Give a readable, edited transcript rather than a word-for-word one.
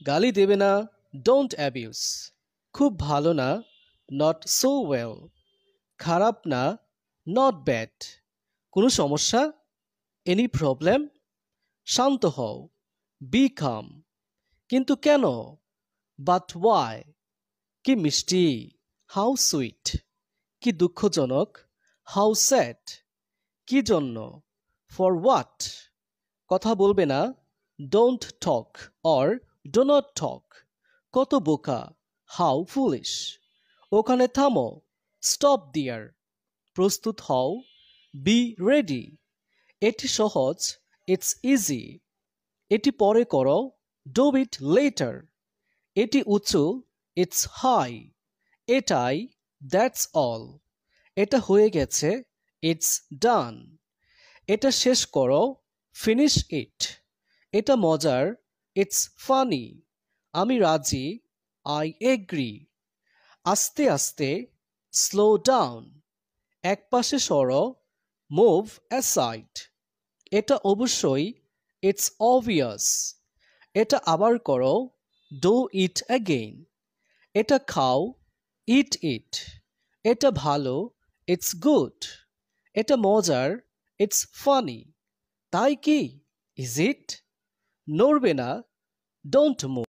গালি দেবে না, ডোন্ট অ্যাবিউজ। খুব ভালো না, নট সো ওয়েল। খারাপ না, নট ব্যাড। কোনো সমস্যা? Any problem? শান্ত হও, বি কাম। কিন্তু কেন? But why? কি মিষ্টি, হাউ সুইট। কি দুঃখজনক, হাউ স্যাড। কি জন্য, ফর হোয়াট। কথা বলবে না, don't talk or do not talk. কত বোকা, হাউ ফুলিশ। ওখানে থামো, স্টপ দিয়ার। প্রস্তুত হও, বি রেডি। এটি সহজ, ইটস ইজি। এটি পরে করো, ডু ইট লেটার। এটি উঁচু, ইটস হাই। এটাই, দ্যাটস অল। এটা হয়ে গেছে, ইটস ডান। এটা শেষ করো, ফিনিশ ইট। এটা মজার, ইটস ফানি। আমি রাজি, আই এগ্রি। আস্তে আস্তে, স্লো ডাউন। একপাশে সরো, মুভ অ্যাসাইড। এটা অবশ্যই, ইটস অবভিয়াস। এটা আবার করো, ডু ইট অ্যাগেইন। এটা খাও, ইট ইট। এটা ভালো, ইটস গুড। এটা মজার, ইটস ফানি। তাই কি, ইজ ইট? নড়বে না, ডোন্ট মুভ।